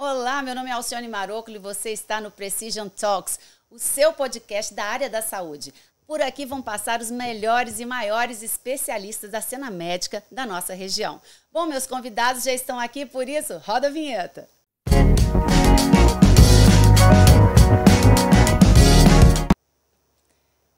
Olá, meu nome é Alcione Marocco e você está no Precision Talks, o seu podcast da área da saúde. Por aqui vão passar os melhores e maiores especialistas da cena médica da nossa região. Bom, meus convidados já estão aqui, por isso, roda a vinheta.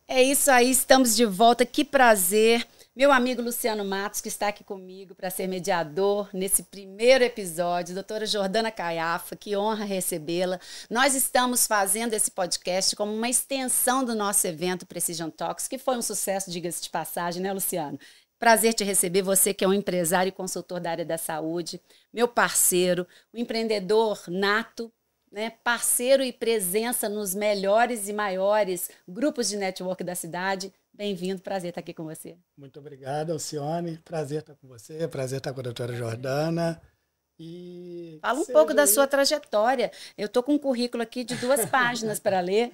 É isso aí, estamos de volta, que prazer. Meu amigo Luciano Matos, que está aqui comigo para ser mediador nesse primeiro episódio, doutora Jordana Caiafa, que honra recebê-la. Nós estamos fazendo esse podcast como uma extensão do nosso evento Precision Talks, que foi um sucesso, diga-se de passagem, né, Luciano? Prazer te receber, você que é um empresário e consultor da área da saúde, meu parceiro, um empreendedor nato, né, parceiro e presença nos melhores e maiores grupos de network da cidade. Bem-vindo, prazer estar aqui com você. Muito obrigado, Alcione. Prazer estar com você, prazer estar com a doutora Jordana. Fala um pouco da sua trajetória. Eu estou com um currículo aqui de 2 páginas para ler.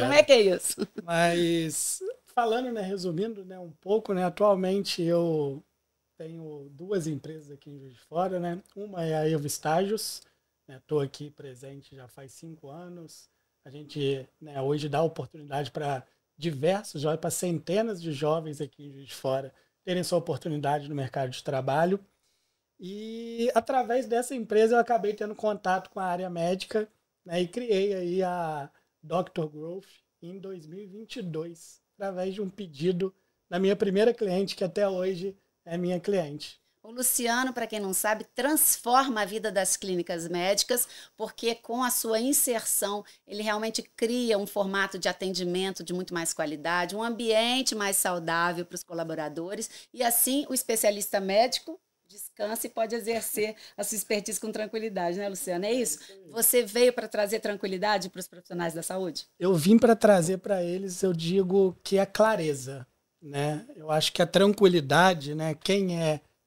Como é que é isso? Mas, falando, né, resumindo, né, um pouco, né, atualmente eu tenho 2 empresas aqui em Juiz de Fora, né? Uma é a Evo Estágios, estou aqui presente já faz 5 anos. A gente, né, hoje dá oportunidade para diversos jovens, para centenas de jovens aqui em Juiz de Fora terem sua oportunidade no mercado de trabalho. E através dessa empresa eu acabei tendo contato com a área médica, né, e criei aí a Dr. Growth em 2022, através de um pedido da minha primeira cliente, que até hoje é minha cliente. O Luciano, para quem não sabe, transforma a vida das clínicas médicas, porque com a sua inserção, ele realmente cria um formato de atendimento de muito mais qualidade, um ambiente mais saudável para os colaboradores, e assim o especialista médico descansa e pode exercer a sua expertise com tranquilidade, né, Luciano? É isso? Você veio para trazer tranquilidade para os profissionais da saúde? Eu vim para trazer para eles, eu digo que é clareza, né? Eu acho que a tranquilidade, né,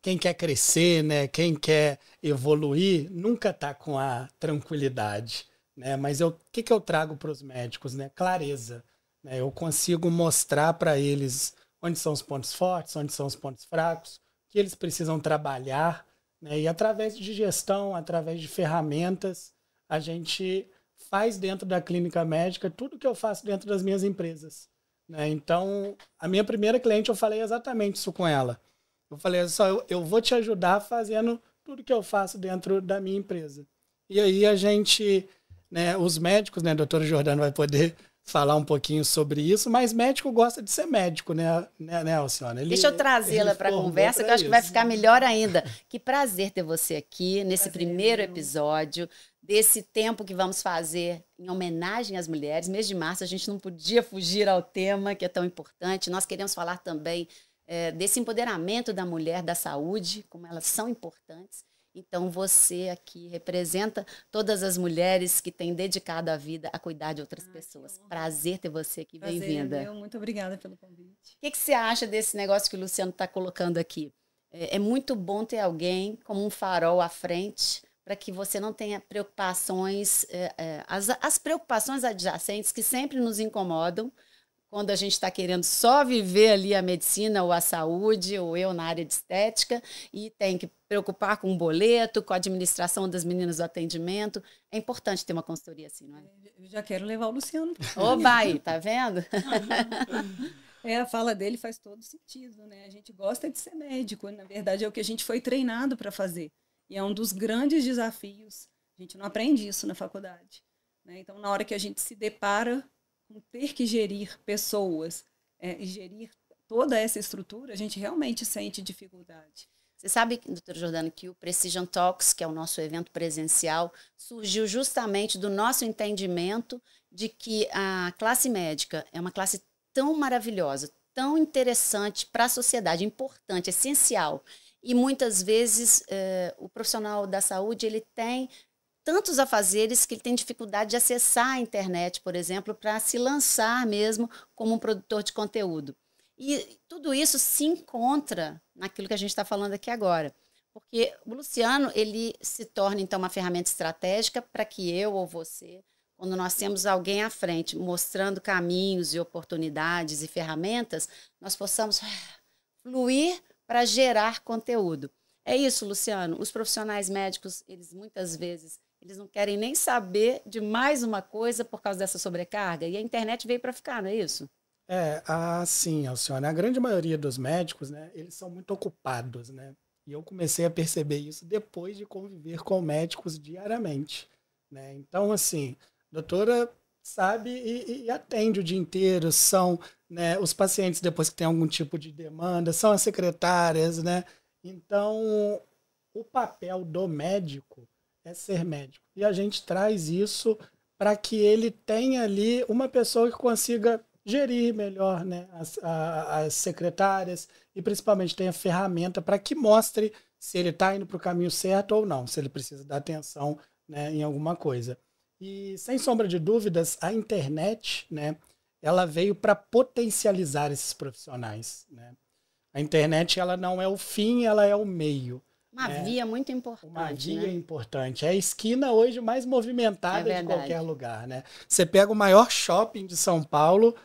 quem quer crescer, né, quem quer evoluir, nunca está com a tranquilidade, né? Mas o que eu trago para os médicos, né? Clareza, né? Eu consigo mostrar para eles onde são os pontos fortes, onde são os pontos fracos, que eles precisam trabalhar, né? E através de gestão, através de ferramentas, a gente faz dentro da clínica médica tudo que eu faço dentro das minhas empresas, né? Então, a minha primeira cliente, eu falei exatamente isso com ela. Eu falei, eu vou te ajudar fazendo tudo que eu faço dentro da minha empresa. E aí a gente, né, os médicos, né, a doutora Jordana vai poder falar um pouquinho sobre isso, mas médico gosta de ser médico, né Alcione? Deixa eu trazê-la para a conversa, que eu acho que vai ficar melhor ainda. Que prazer ter você aqui nesse primeiro episódio, desse tempo que vamos fazer em homenagem às mulheres. Mês de março, a gente não podia fugir ao tema, que é tão importante. Nós queremos falar também desse empoderamento da mulher, da saúde, como elas são importantes. Então, você aqui representa todas as mulheres que têm dedicado a vida a cuidar de outras pessoas. Prazer ter você aqui, bem-vinda. Muito obrigada pelo convite. O que você acha desse negócio que o Luciano está colocando aqui? É muito bom ter alguém como um farol à frente para que você não tenha preocupações, as preocupações adjacentes que sempre nos incomodam, quando a gente está querendo só viver ali a medicina ou a saúde, ou eu na área de estética, e tem que preocupar com o boleto, com a administração das meninas do atendimento. É importante ter uma consultoria assim, não é? Eu já quero levar o Luciano. Oba aí, tá vendo? A fala dele faz todo sentido, né? A gente gosta de ser médico, na verdade é o que a gente foi treinado para fazer. E é um dos grandes desafios. A gente não aprende isso na faculdade, né? Então, na hora que a gente se depara com ter que gerir pessoas e gerir toda essa estrutura, a gente realmente sente dificuldade. Você sabe, doutora Jordana, que o Precision Talks, que é o nosso evento presencial, surgiu justamente do nosso entendimento de que a classe médica é uma classe tão maravilhosa, tão interessante para a sociedade, importante, essencial. E muitas vezes o profissional da saúde ele tem tantos afazeres que ele tem dificuldade de acessar a internet, por exemplo, para se lançar mesmo como um produtor de conteúdo. E tudo isso se encontra naquilo que a gente está falando aqui agora. Porque o Luciano, ele se torna, então, uma ferramenta estratégica para que eu ou você, quando nós temos alguém à frente mostrando caminhos e oportunidades e ferramentas, nós possamos fluir para gerar conteúdo. É isso, Luciano. Os profissionais médicos, eles muitas vezes Eles não querem nem saber de mais uma coisa por causa dessa sobrecarga. E a internet veio para ficar, não é isso? Sim, Alcione. A grande maioria dos médicos, né, eles são muito ocupados, né? E eu comecei a perceber isso depois de conviver com médicos diariamente, né? Então, assim, a doutora sabe e atende o dia inteiro, são, né, os pacientes depois que tem algum tipo de demanda, são as secretárias, né? Então, o papel do médico é ser médico. E a gente traz isso para que ele tenha ali uma pessoa que consiga gerir melhor, né, as secretárias e principalmente tenha ferramenta para que mostre se ele está indo para o caminho certo ou não, se ele precisa dar atenção, né, em alguma coisa. E, sem sombra de dúvidas, a internet, né, ela veio para potencializar esses profissionais, né? A internet, ela não é o fim, ela é o meio. Uma via muito importante. Uma via importante. É a esquina hoje mais movimentada de qualquer lugar, né? Você pega o maior shopping de São Paulo,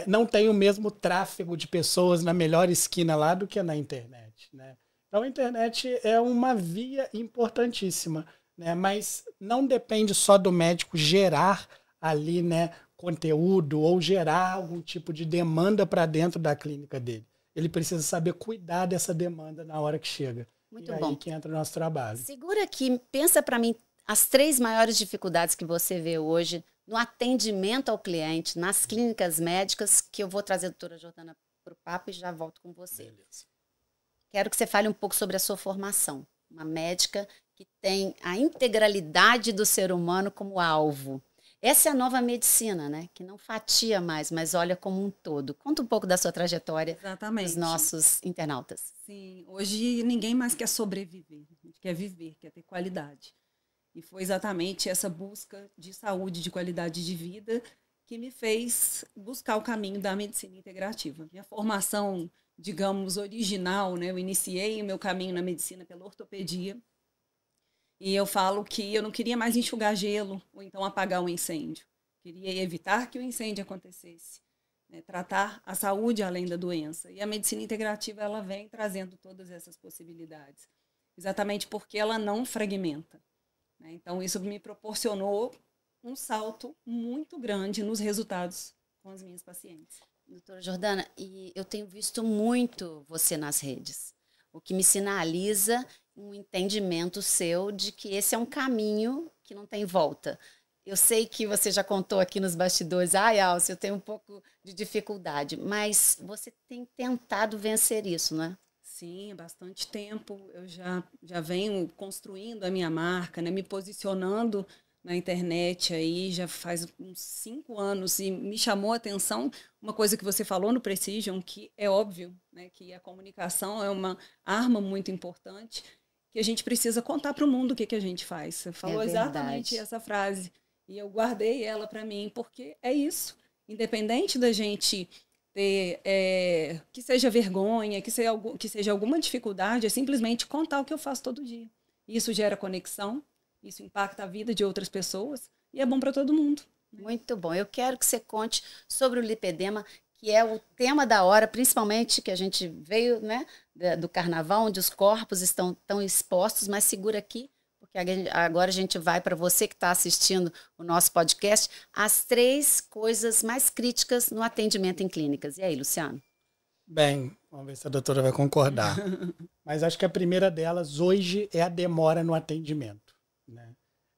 não tem o mesmo tráfego de pessoas na melhor esquina lá do que na internet, né? Então a internet é uma via importantíssima, né? Mas não depende só do médico gerar ali, né, conteúdo ou gerar algum tipo de demanda para dentro da clínica dele. Ele precisa saber cuidar dessa demanda na hora que chega. Muito e bom. Aí que entra o nosso trabalho. Segura aqui, pensa para mim as 3 maiores dificuldades que você vê hoje no atendimento ao cliente, nas clínicas médicas, que eu vou trazer a doutora Jordana para o papo e já volto com você. Beleza. Quero que você fale um pouco sobre a sua formação. Uma médica que tem a integralidade do ser humano como alvo. Essa é a nova medicina, né? Que não fatia mais, mas olha como um todo. Conta um pouco da sua trajetória dos nossos internautas. Sim, hoje ninguém mais quer sobreviver, a gente quer viver, quer ter qualidade. E foi exatamente essa busca de saúde, de qualidade de vida, que me fez buscar o caminho da medicina integrativa. Minha formação, digamos, original, né? Eu iniciei o meu caminho na medicina pela ortopedia. E eu falo que eu não queria mais enxugar gelo ou então apagar um incêndio. Queria evitar que o incêndio acontecesse, né? Tratar a saúde além da doença. E a medicina integrativa, ela vem trazendo todas essas possibilidades, exatamente porque ela não fragmenta, né? Então, isso me proporcionou um salto muito grande nos resultados com as minhas pacientes. Doutora Jordana, e eu tenho visto muito você nas redes, o que me sinaliza um entendimento seu de que esse é um caminho que não tem volta. Eu sei que você já contou aqui nos bastidores, Alce, eu tenho um pouco de dificuldade, mas você tem tentado vencer isso, não é? Sim, há bastante tempo. Eu já venho construindo a minha marca, né, me posicionando na internet aí já faz uns 5 anos e me chamou a atenção uma coisa que você falou no Precision, que é óbvio, né, que a comunicação é uma arma muito importante, que a gente precisa contar para o mundo o que a gente faz. Você falou exatamente essa frase e eu guardei ela para mim, porque é isso. Independente da gente ter, que seja vergonha, que seja alguma dificuldade, é simplesmente contar o que eu faço todo dia. Isso gera conexão, isso impacta a vida de outras pessoas e é bom para todo mundo. Muito bom. Eu quero que você conte sobre o lipedema, que é o tema da hora, principalmente que a gente veio, né, do carnaval, onde os corpos estão tão expostos, mas segura aqui, porque agora a gente vai para você que está assistindo o nosso podcast, as 3 coisas mais críticas no atendimento em clínicas. E aí, Luciano? Bem, vamos ver se a doutora vai concordar. Mas acho que a primeira delas hoje é a demora no atendimento, né?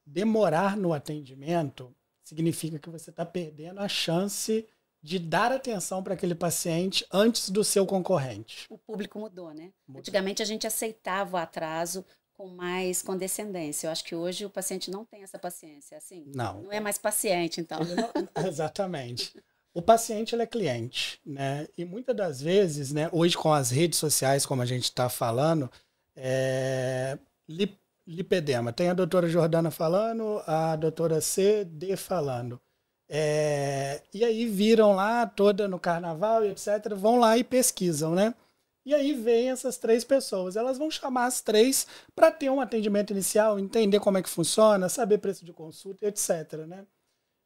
Demorar no atendimento significa que você está perdendo a chance de dar atenção para aquele paciente antes do seu concorrente. O público mudou, né? Antigamente a gente aceitava o atraso com mais condescendência. Eu acho que hoje o paciente não tem essa paciência, assim? Não é mais paciente, então. Exatamente. O paciente, ele é cliente, né? E muitas das vezes, né, hoje com as redes sociais, como a gente está falando, lipedema. Tem a doutora Jordana falando, a doutora CD falando. E aí viram lá, toda no carnaval e etc., vão lá e pesquisam, né? E aí vem essas 3 pessoas. Elas vão chamar as 3 para ter um atendimento inicial, entender como é que funciona, saber preço de consulta, etc., né?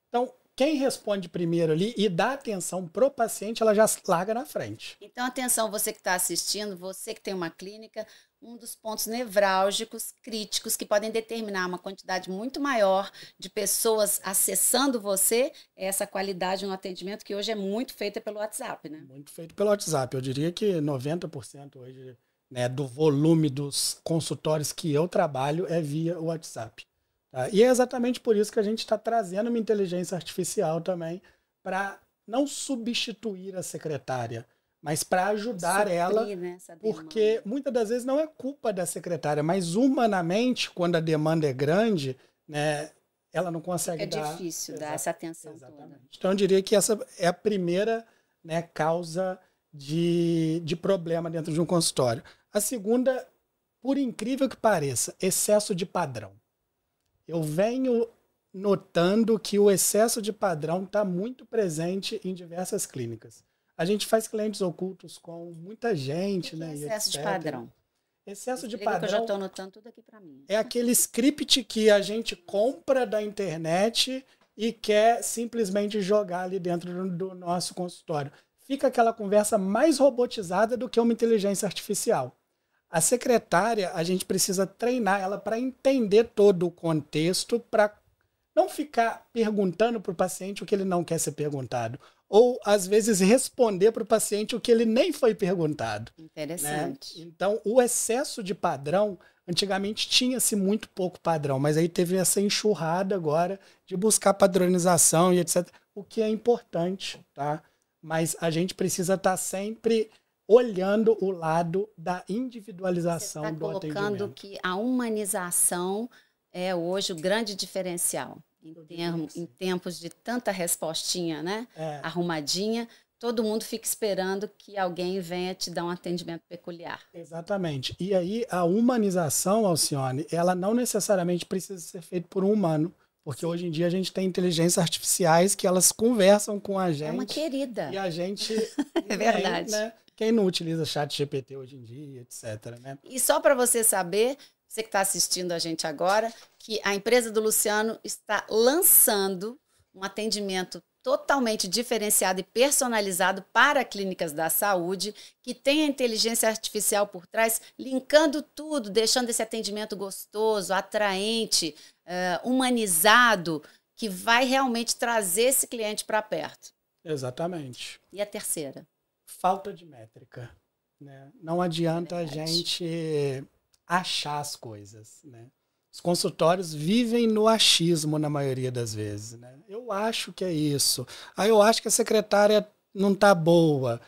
Então, quem responde primeiro ali e dá atenção pro paciente, ela já larga na frente. Então, atenção, você que está assistindo, você que tem uma clínica, um dos pontos nevrálgicos, críticos, que podem determinar uma quantidade muito maior de pessoas acessando você, é essa qualidade no atendimento que hoje é muito feita pelo WhatsApp, né? Muito feito pelo WhatsApp. Eu diria que 90% hoje, né, do volume dos consultórios que eu trabalho é via WhatsApp. Tá? E é exatamente por isso que a gente está trazendo uma inteligência artificial também para não substituir a secretária, mas para ajudar ela, né, porque muitas das vezes não é culpa da secretária, mas humanamente, quando a demanda é grande, né, ela não consegue dar... É difícil dar essa atenção toda. Então, eu diria que essa é a primeira, né, causa de problema dentro de um consultório. A segunda, por incrível que pareça, excesso de padrão. Eu venho notando que o excesso de padrão está muito presente em diversas clínicas. A gente faz clientes ocultos com muita gente, né? Excesso de padrão. Excesso de padrão. Que eu já estou anotando tudo aqui para mim. É aquele script que a gente compra da internet e quer simplesmente jogar ali dentro do nosso consultório. Fica aquela conversa mais robotizada do que uma inteligência artificial. A secretária, a gente precisa treinar ela para entender todo o contexto, para não ficar perguntando para o paciente o que ele não quer ser perguntado. Ou, às vezes, responder para o paciente o que ele nem foi perguntado. Interessante. Né? Então, o excesso de padrão, antigamente tinha-se muito pouco padrão, mas aí teve essa enxurrada agora de buscar padronização e etc., o que é importante, tá? Mas a gente precisa estar sempre olhando o lado da individualização do atendimento. Você está colocando que a humanização é hoje o grande diferencial. Em tempos de tanta respostinha, né? Arrumadinha, todo mundo fica esperando que alguém venha te dar um atendimento peculiar. Exatamente. E aí a humanização, Alcione, ela não necessariamente precisa ser feita por um humano, porque Sim. hoje em dia a gente tem inteligências artificiais que elas conversam com a gente. É uma querida. E a gente... É verdade. Né? Quem não utiliza chat GPT hoje em dia, etc. Né? E só para você saber, você que está assistindo a gente agora, que a empresa do Luciano está lançando um atendimento totalmente diferenciado e personalizado para clínicas da saúde, que tem a inteligência artificial por trás, linkando tudo, deixando esse atendimento gostoso, atraente, humanizado, que vai realmente trazer esse cliente para perto. Exatamente. E a terceira? Falta de métrica. Né? Não adianta a gente achar as coisas. Né? Os consultórios vivem no achismo na maioria das vezes. Né? Eu acho que é isso. Eu acho que a secretária não está boa.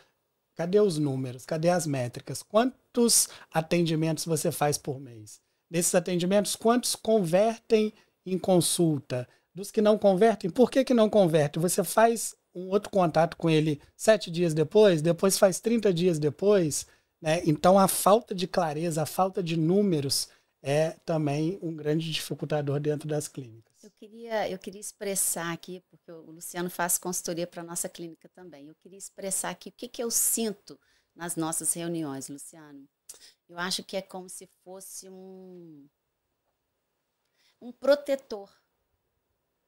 Cadê os números? Cadê as métricas? Quantos atendimentos você faz por mês? Desses atendimentos, quantos convertem em consulta? Dos que não convertem, por que não converte? Você faz um outro contato com ele 7 dias depois faz 30 dias depois. Né? Então, a falta de clareza, a falta de números é também um grande dificultador dentro das clínicas. Eu queria expressar aqui, porque o Luciano faz consultoria para a nossa clínica também, eu queria expressar aqui o que eu sinto nas nossas reuniões, Luciano. Eu acho que é como se fosse um protetor.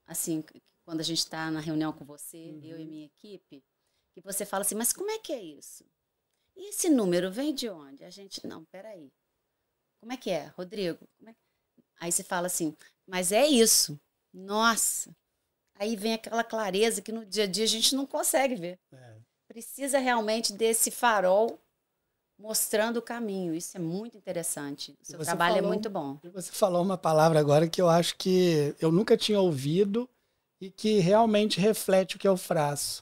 Assim, quando a gente está na reunião com você, eu e minha equipe, que você fala assim, mas como é que é isso? E esse número vem de onde? A gente, não, peraí. Como é que é, Rodrigo? Aí você fala assim, mas é isso. Nossa. Aí vem aquela clareza que no dia a dia a gente não consegue ver. Precisa realmente desse farol mostrando o caminho. Isso é muito interessante. O seu trabalho é muito bom. Você falou uma palavra agora que eu acho que eu nunca tinha ouvido e que realmente reflete o que eu faço.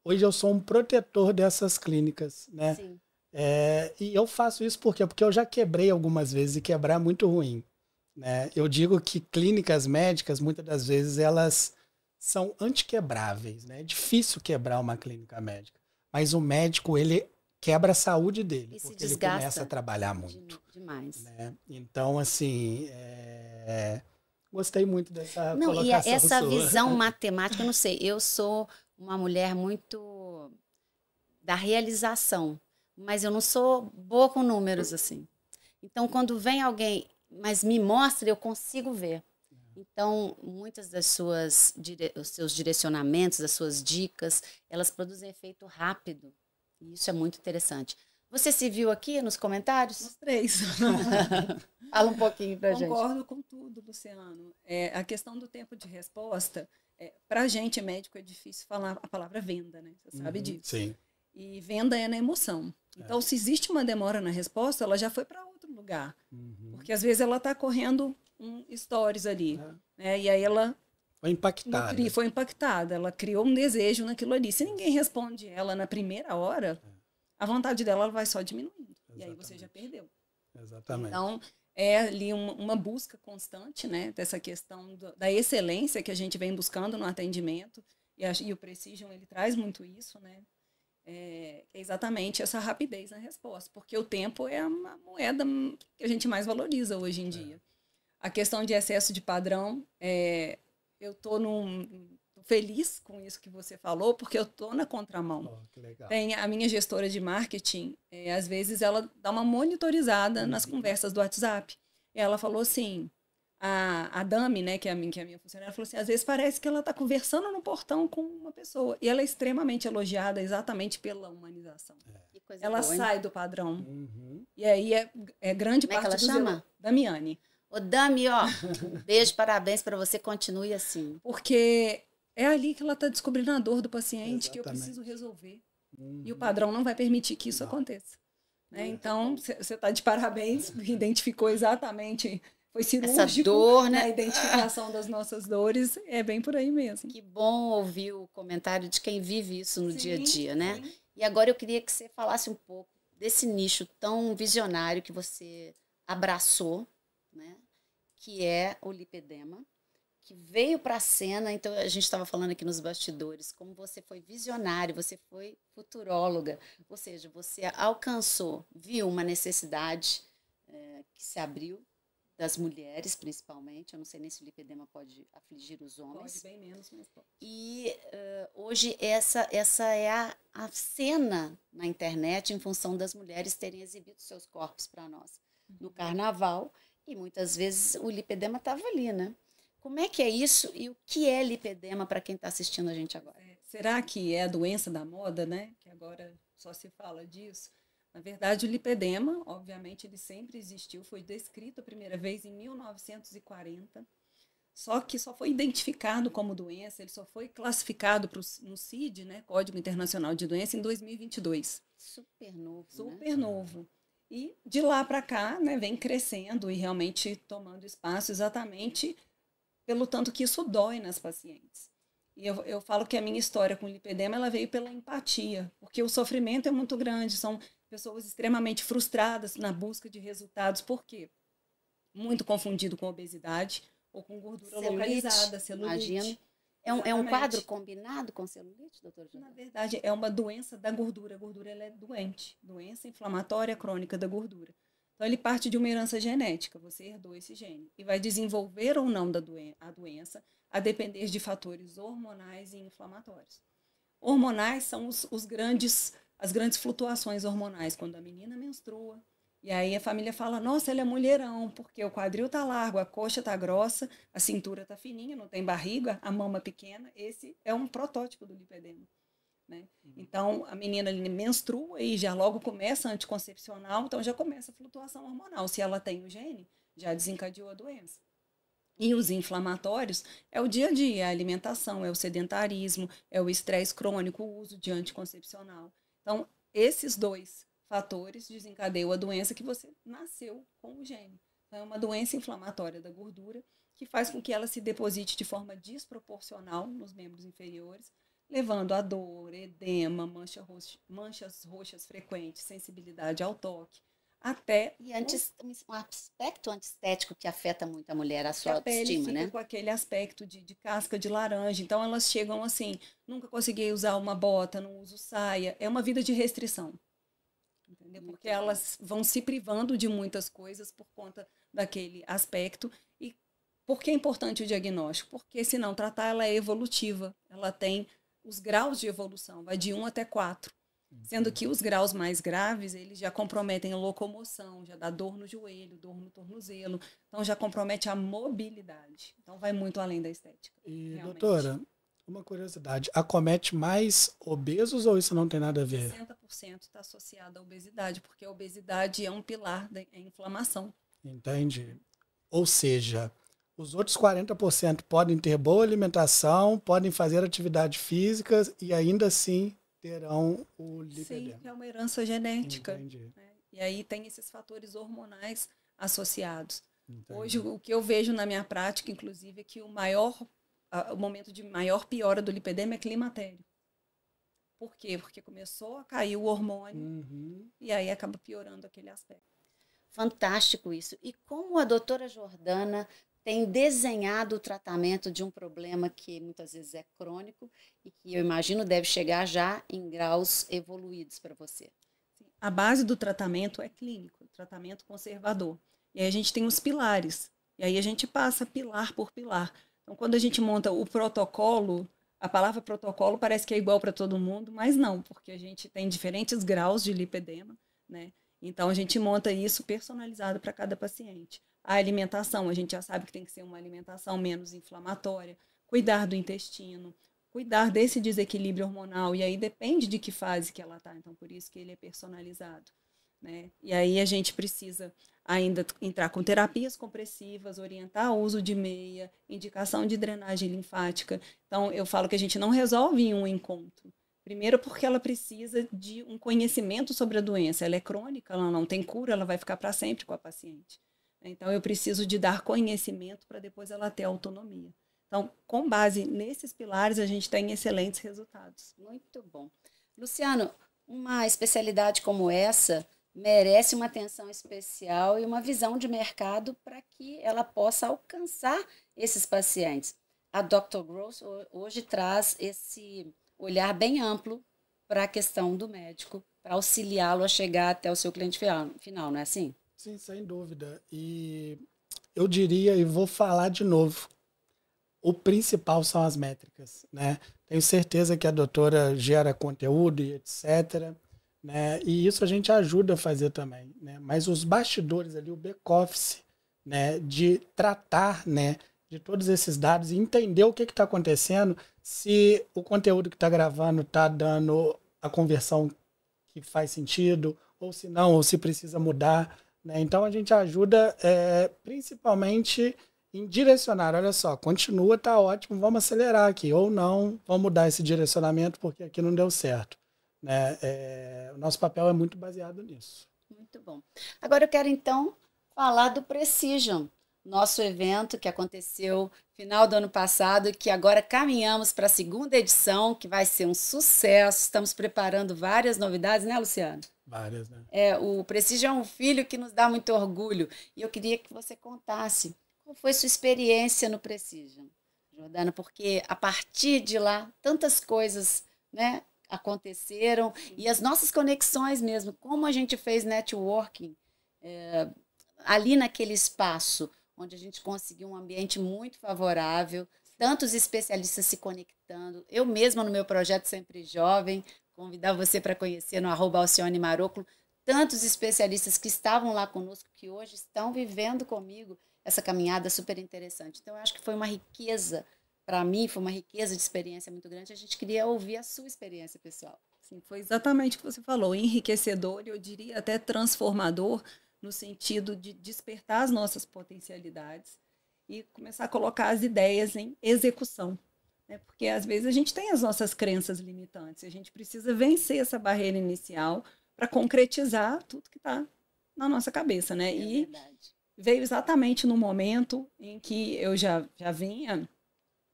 Hoje eu sou um protetor dessas clínicas, né? Sim. E eu faço isso por quê? Porque eu já quebrei algumas vezes e quebrar é muito ruim. Né? Eu digo que clínicas médicas, muitas das vezes, elas são antiquebráveis. Né? É difícil quebrar uma clínica médica. Mas o médico, ele quebra a saúde dele, porque ele começa a trabalhar muito. Demais. Né? Então, assim, gostei muito dessa colocação e essa sua. Visão matemática, eu não sei, eu sou uma mulher muito da realização, mas eu não sou boa com números, assim. Então, quando vem alguém, mas me mostra, eu consigo ver. Então, muitas das os seus direcionamentos, das suas dicas, elas produzem efeito rápido. E isso é muito interessante. Você se viu aqui nos comentários? Os 3. Fala um pouquinho pra gente. Concordo com tudo, Luciano. A questão do tempo de resposta, para a gente, médico, é difícil falar a palavra venda, né? Você sabe disso. Sim. E venda é na emoção. Então, se existe uma demora na resposta, ela já foi para outro lugar. Porque, às vezes, ela está correndo stories ali. Né? E aí ela... Foi impactada. Foi impactada. Ela criou um desejo naquilo ali. Se ninguém responde ela na primeira hora, a vontade dela ela vai só diminuindo. Exatamente. E aí você já perdeu. Exatamente. Então, é ali uma busca constante, né, dessa questão da excelência que a gente vem buscando no atendimento. E o Precision, ele traz muito isso, né? É exatamente essa rapidez na resposta. Porque o tempo é a moeda que a gente mais valoriza hoje em dia. A questão de excesso de padrão, eu estou feliz com isso que você falou, porque eu estou na contramão. Que legal. Tem a minha gestora de marketing, às vezes ela dá uma monitorizada nas conversas do WhatsApp. E ela falou assim, a Dami, né, que é a minha funcionária, falou assim, às vezes parece que ela está conversando no portão com uma pessoa. E ela é extremamente elogiada exatamente pela humanização. Ela sai do padrão. E aí é grande Como parte é que ela chama? Damiane. Ô, Dami, ó, beijo, parabéns para você, continue assim. Porque é ali que ela está descobrindo a dor do paciente, que eu preciso resolver. E o padrão não vai permitir que isso aconteça. Né? Então, você está de parabéns, identificou exatamente, foi cirúrgico essa dor, né? A identificação das nossas dores, é bem por aí mesmo. Que bom ouvir o comentário de quem vive isso no dia a dia, né? Sim. E agora eu queria que você falasse um pouco desse nicho tão visionário que você abraçou, né? Que é o lipedema, que veio para a cena. Então, a gente estava falando aqui nos bastidores, como você foi visionário, você foi futuróloga, ou seja, você alcançou, viu uma necessidade que se abriu, das mulheres, principalmente. Eu não sei nem se o lipedema pode afligir os homens. Pode, bem menos, mas pode. E hoje essa é a cena na internet em função das mulheres terem exibido seus corpos para nós no carnaval, e muitas vezes o lipedema estava ali, né? Como é que é isso e o que é lipedema para quem está assistindo a gente agora? Será que é a doença da moda, né? Que agora só se fala disso. Na verdade, o lipedema, obviamente, ele sempre existiu, foi descrito a primeira vez em 1940, só que só foi identificado como doença, ele só foi classificado no CID, né, Código Internacional de Doença, em 2022. Super novo, Super novo. E de lá para cá, né, vem crescendo e realmente tomando espaço exatamente pelo tanto que isso dói nas pacientes. E eu falo que a minha história com o lipedema, ela veio pela empatia, porque o sofrimento é muito grande, são pessoas extremamente frustradas na busca de resultados. Por quê? Muito confundido com obesidade ou com gordura localizada, celulite. Imagino. É um quadro combinado com celulite, doutor Jordana? Na verdade, é uma doença da gordura. A gordura ela é doente. Doença inflamatória crônica da gordura. Então, ele parte de uma herança genética. Você herdou esse gene. E vai desenvolver ou não a doença a depender de fatores hormonais e inflamatórios. Hormonais são as grandes flutuações hormonais, quando a menina menstrua. E aí a família fala, nossa, ela é mulherão, porque o quadril tá largo, a coxa tá grossa, a cintura tá fininha, não tem barriga, a mama pequena. Esse é um protótipo do lipedema. Né? Então, a menina menstrua e já logo começa a anticoncepcional, então já começa a flutuação hormonal. Se ela tem o gene, já desencadeou a doença. E os inflamatórios é o dia a dia, é a alimentação, é o sedentarismo, é o estresse crônico, o uso de anticoncepcional. Então, esses dois fatores desencadeiam a doença que você nasceu com o gene. Então, é uma doença inflamatória da gordura que faz com que ela se deposite de forma desproporcional nos membros inferiores, levando a dor, edema, manchas roxas frequentes, sensibilidade ao toque, até... E um aspecto antiestético que afeta muito a mulher, a sua autoestima, né? A pele fica com aquele aspecto de casca de laranja. Então, elas chegam assim, nunca consegui usar uma bota, não uso saia. É uma vida de restrição. Entendeu? Porque elas vão se privando de muitas coisas por conta daquele aspecto. E por que é importante o diagnóstico? Porque, se não tratar, ela é evolutiva. Ela tem os graus de evolução, vai de 1 até 4. Sendo que os graus mais graves, eles já comprometem a locomoção, já dá dor no joelho, dor no tornozelo, então já compromete a mobilidade. Então vai muito além da estética. E, realmente. doutora, Uma curiosidade, acomete mais obesos ou isso não tem nada a ver? 60% está associado à obesidade, porque a obesidade é um pilar da inflamação. Entende? Ou seja, os outros 40% podem ter boa alimentação, podem fazer atividade física e ainda assim terão o lipedema. Sim, é uma herança genética. Entendi. Né? E aí tem esses fatores hormonais associados. Entendi. Hoje, o que eu vejo na minha prática, inclusive, é que o momento de maior piora do lipedema é climatério. Por quê? Porque começou a cair o hormônio e aí acaba piorando aquele aspecto. Fantástico isso. E como a doutora Jordana tem desenhado o tratamento de um problema que muitas vezes é crônico e que eu imagino deve chegar já em graus evoluídos para você? A base do tratamento é clínico, tratamento conservador. E aí a gente tem os pilares. E aí a gente passa pilar por pilar. Então, quando a gente monta o protocolo, a palavra protocolo parece que é igual para todo mundo, mas não, porque a gente tem diferentes graus de lipedema, né? Então, a gente monta isso personalizado para cada paciente. A alimentação, a gente já sabe que tem que ser uma alimentação menos inflamatória, cuidar do intestino, cuidar desse desequilíbrio hormonal, e aí depende de que fase que ela está, então por isso que ele é personalizado. Né? E aí a gente precisa ainda entrar com terapias compressivas, orientar o uso de meia, indicação de drenagem linfática. Então, eu falo que a gente não resolve em um encontro. Primeiro porque ela precisa de um conhecimento sobre a doença. Ela é crônica, ela não tem cura, ela vai ficar para sempre com a paciente. Então, eu preciso de dar conhecimento para depois ela ter autonomia. Então, com base nesses pilares, a gente tem excelentes resultados. Muito bom. Luciano, uma especialidade como essa merece uma atenção especial e uma visão de mercado para que ela possa alcançar esses pacientes. A Dr. Gross hoje traz esse olhar bem amplo para a questão do médico, para auxiliá-lo a chegar até o seu cliente final, não é assim? Sim, sem dúvida. E eu diria, e vou falar de novo, o principal são as métricas, né? Tenho certeza que a doutora gera conteúdo e etc., né? E isso a gente ajuda a fazer também, né? Mas os bastidores ali, o back-office, né? De tratar, né? De todos esses dados e entender o que está acontecendo, se o conteúdo que está gravando está dando a conversão que faz sentido, ou se não, ou se precisa mudar, né? Então a gente ajuda principalmente em direcionar, olha só, continua, tá ótimo, vamos acelerar aqui, ou não, vamos mudar esse direcionamento porque aqui não deu certo. Né? O nosso papel é muito baseado nisso. Muito bom. Agora eu quero então falar do Precision, nosso evento que aconteceu final do ano passado e que agora caminhamos para a segunda edição, que vai ser um sucesso. Estamos preparando várias novidades, né, Luciano? Várias, né? O Precision é um filho que nos dá muito orgulho. E eu queria que você contasse qual foi sua experiência no Precision, Jordana, porque a partir de lá tantas coisas, né, aconteceram e as nossas conexões mesmo, como a gente fez networking ali naquele espaço onde a gente conseguiu um ambiente muito favorável, tantos especialistas se conectando. Eu mesma no meu projeto Sempre Jovem, convidar você para conhecer no @alcione_maroclo, tantos especialistas que estavam lá conosco, que hoje estão vivendo comigo essa caminhada super interessante. Então, eu acho que foi uma riqueza. Para mim, foi uma riqueza de experiência muito grande. A gente queria ouvir a sua experiência, pessoal. Sim, foi exatamente o que você falou, enriquecedor, eu diria até transformador, no sentido de despertar as nossas potencialidades e começar a colocar as ideias em execução. Né? Porque, às vezes, a gente tem as nossas crenças limitantes, a gente precisa vencer essa barreira inicial para concretizar tudo que está na nossa cabeça. Né? E verdade. Veio exatamente no momento em que eu já vinha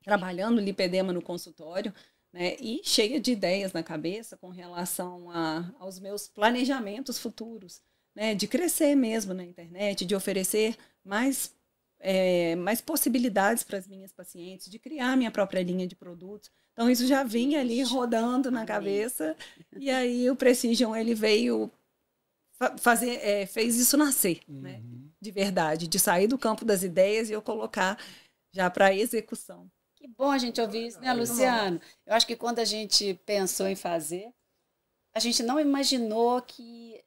trabalhando lipedema no consultório, né, e cheia de ideias na cabeça com relação aos meus planejamentos futuros, né, de crescer mesmo na internet, de oferecer mais possibilidades para as minhas pacientes, de criar minha própria linha de produtos. Então, isso já vinha ali rodando na cabeça, e aí o Precision, ele veio fez isso nascer, né, de verdade, de sair do campo das ideias e eu colocar já para a execução. Que bom a gente ouvir isso, né, Luciano? Eu acho que quando a gente pensou em fazer, a gente não imaginou que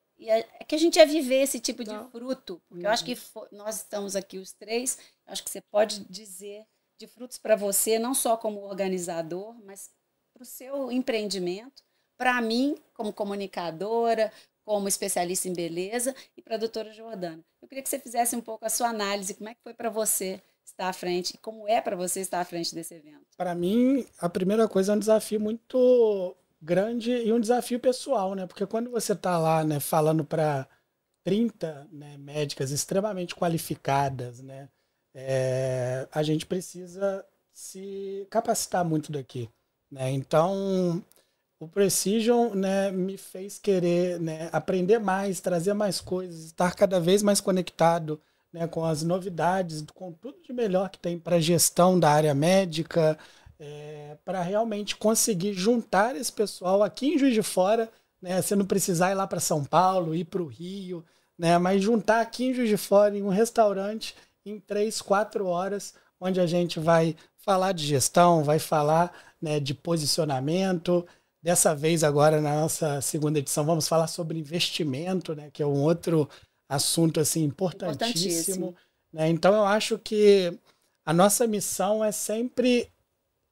a gente ia viver esse tipo de fruto. Porque eu acho que nós estamos aqui os três, eu acho que você pode dizer de frutos para você, não só como organizador, mas para o seu empreendimento, para mim, como comunicadora, como especialista em beleza, e para a doutora Jordana. Eu queria que você fizesse um pouco a sua análise, como é que foi para você estar à frente, como é para você estar à frente desse evento? Para mim, a primeira coisa é um desafio muito grande e um desafio pessoal, né? Porque quando você está lá, né, falando para 30, né, médicas extremamente qualificadas, né, a gente precisa se capacitar muito daqui, né? Então, o Precision, né, me fez querer, né, aprender mais, trazer mais coisas, estar cada vez mais conectado, né, com as novidades, com tudo de melhor que tem para gestão da área médica, para realmente conseguir juntar esse pessoal aqui em Juiz de Fora, né, você não precisar ir lá para São Paulo, ir para o Rio, né, mas juntar aqui em Juiz de Fora, em um restaurante, em 3, 4 horas, onde a gente vai falar de gestão, vai falar, né, de posicionamento. Dessa vez, agora, na nossa segunda edição, vamos falar sobre investimento, né, que é um outro assunto assim, importantíssimo. Né? Então, eu acho que a nossa missão é sempre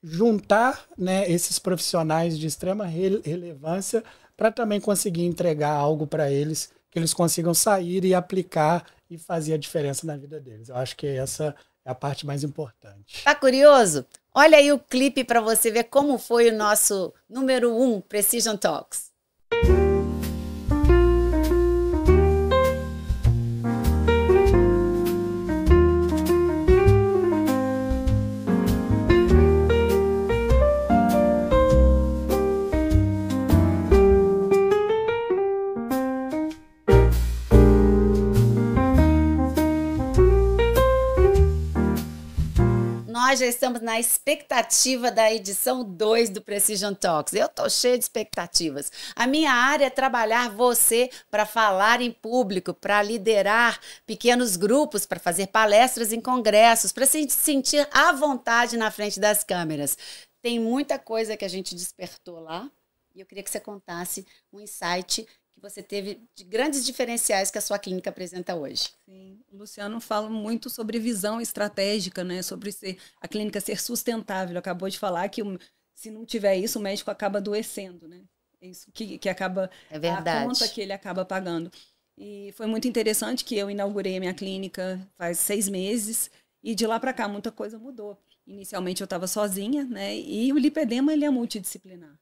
juntar, né, esses profissionais de extrema relevância para também conseguir entregar algo para eles, que eles consigam sair e aplicar e fazer a diferença na vida deles. Eu acho que essa é a parte mais importante. Tá curioso? Olha aí o clipe para você ver como foi o nosso número 1 Precision Talks. Nós já estamos na expectativa da edição 2 do Precision Talks. Eu estou cheia de expectativas. A minha área é trabalhar você para falar em público, para liderar pequenos grupos, para fazer palestras em congressos, para se sentir à vontade na frente das câmeras. Tem muita coisa que a gente despertou lá e eu queria que você contasse um insight que você teve de grandes diferenciais que a sua clínica apresenta hoje. Sim, o Luciano fala muito sobre visão estratégica, né? Sobre a clínica ser sustentável. Acabou de falar que se não tiver isso, o médico acaba adoecendo, né? É isso que acaba, é verdade. A conta que ele acaba pagando. E foi muito interessante que eu inaugurei a minha clínica faz 6 meses e de lá para cá muita coisa mudou. Inicialmente eu estava sozinha, né? E o lipedema ele é multidisciplinar.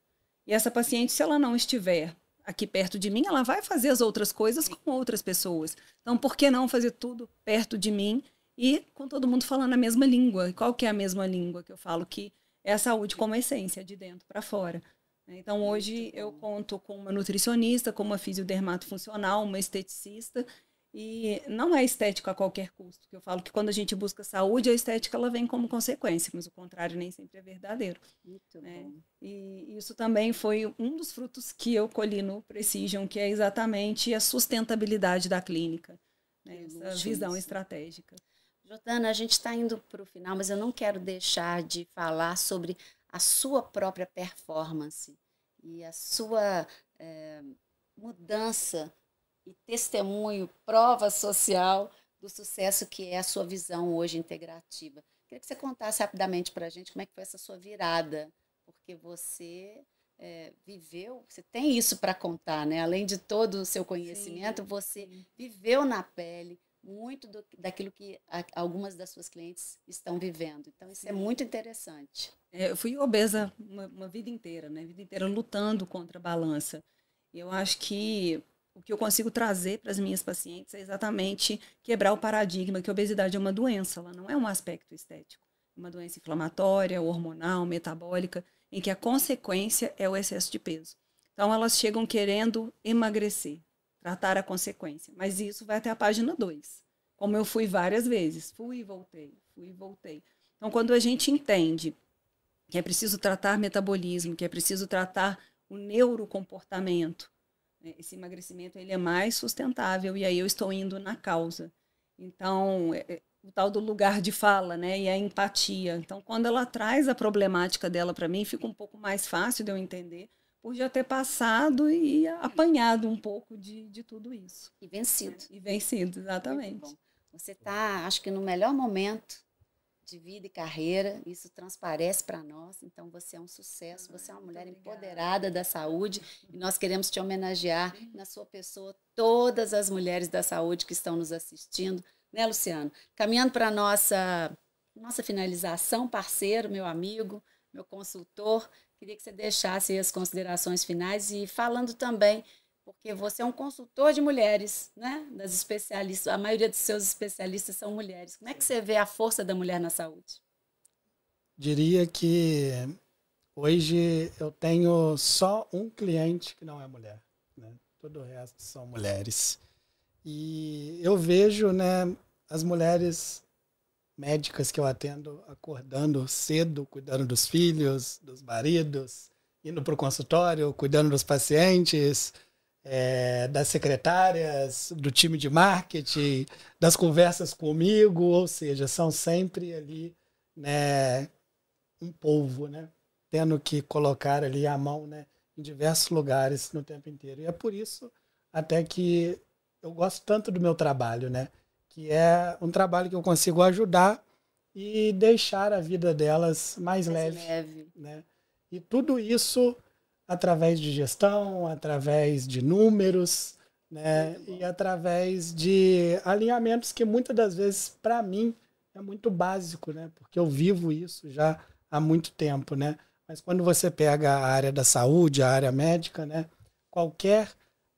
E essa paciente, se ela não estiver aqui perto de mim, ela vai fazer as outras coisas com outras pessoas. Então, por que não fazer tudo perto de mim e com todo mundo falando a mesma língua? E qual que é a mesma língua que eu falo? Que é a saúde como essência, de dentro para fora. Então, hoje eu conto com uma nutricionista, com uma fisiodermato funcional, uma esteticista, e não é estética a qualquer custo. Eu falo que quando a gente busca saúde, a estética ela vem como consequência, mas o contrário nem sempre é verdadeiro. Muito né? bom. E isso também foi um dos frutos que eu colhi no Precision, que é exatamente a sustentabilidade da clínica, né? Essa visão estratégica. Jordana, a gente está indo para o final, mas eu não quero deixar de falar sobre a sua própria performance e a sua mudança e testemunho, prova social do sucesso que é a sua visão hoje integrativa. Queria que você contasse rapidamente para a gente como é que foi essa sua virada, porque você viveu, você tem isso para contar, né? Além de todo o seu conhecimento, você viveu na pele muito daquilo que algumas das suas clientes estão vivendo. Então, isso é muito interessante. Eu fui obesa uma vida inteira, né? A vida inteira lutando contra a balança. E eu acho que o que eu consigo trazer para as minhas pacientes é exatamente quebrar o paradigma que a obesidade é uma doença, ela não é um aspecto estético. É uma doença inflamatória, hormonal, metabólica, em que a consequência é o excesso de peso. Então, elas chegam querendo emagrecer, tratar a consequência. Mas isso vai até a página 2. Como eu fui várias vezes. Fui e voltei, fui e voltei. Então, quando a gente entende que é preciso tratar metabolismo, que é preciso tratar o neurocomportamento, esse emagrecimento ele é mais sustentável e aí eu estou indo na causa. Então, o tal do lugar de fala, né, e a empatia. Então, quando ela traz a problemática dela para mim, fica um pouco mais fácil de eu entender, por já ter passado e apanhado um pouco de tudo isso. E vencido. E vencido, exatamente. Você está, acho que no melhor momento de vida e carreira, isso transparece para nós, então você é um sucesso, você é uma mulher empoderada da saúde e nós queremos te homenagear na sua pessoa, todas as mulheres da saúde que estão nos assistindo, né, Luciano? Caminhando para a nossa finalização, parceiro, meu amigo, meu consultor, queria que você deixasse aí as considerações finais e falando também, porque você é um consultor de mulheres, né? Das especialistas, a maioria dos seus especialistas são mulheres. Como é que você vê a força da mulher na saúde? Diria que hoje eu tenho só um cliente que não é mulher, né? Todo o resto são mulheres. E eu vejo, né, as mulheres médicas que eu atendo acordando cedo, cuidando dos filhos, dos maridos, indo para o consultório, cuidando dos pacientes, das secretárias, do time de marketing, das conversas comigo, ou seja, são sempre ali, né, um polvo, né, tendo que colocar ali a mão, né, em diversos lugares no tempo inteiro. E é por isso até que eu gosto tanto do meu trabalho, né, que é um trabalho que eu consigo ajudar e deixar a vida delas mais leve. Né? E tudo isso através de gestão, através de números, né? E através de alinhamentos que muitas das vezes, para mim, é muito básico, né? Porque eu vivo isso já há muito tempo, né? Mas quando você pega a área da saúde, a área médica, né? Qualquer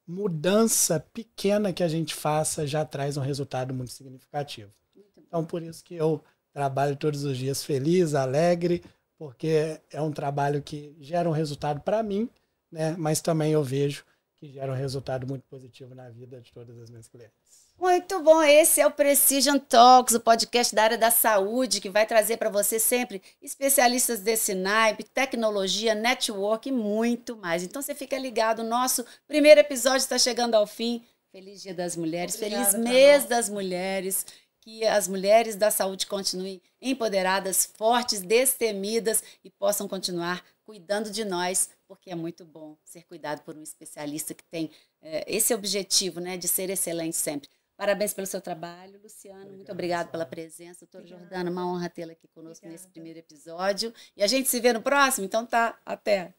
mudança pequena que a gente faça já traz um resultado muito significativo. Então, por isso que eu trabalho todos os dias feliz, alegre, porque é um trabalho que gera um resultado para mim, né? Mas também eu vejo que gera um resultado muito positivo na vida de todas as minhas clientes. Muito bom, esse é o Precision Talks, o podcast da área da saúde, que vai trazer para você sempre especialistas desse naipe, tecnologia, network e muito mais. Então você fica ligado, o nosso primeiro episódio está chegando ao fim. Feliz Dia das Mulheres, Obrigada, feliz mês das mulheres, que as mulheres da saúde continuem empoderadas, fortes, destemidas e possam continuar cuidando de nós, porque é muito bom ser cuidado por um especialista que tem esse objetivo, né, de ser excelente sempre. Parabéns pelo seu trabalho, Luciano. Muito obrigado pela presença. Doutora Jordana, uma honra tê-la aqui conosco nesse primeiro episódio. E a gente se vê no próximo? Então tá, até!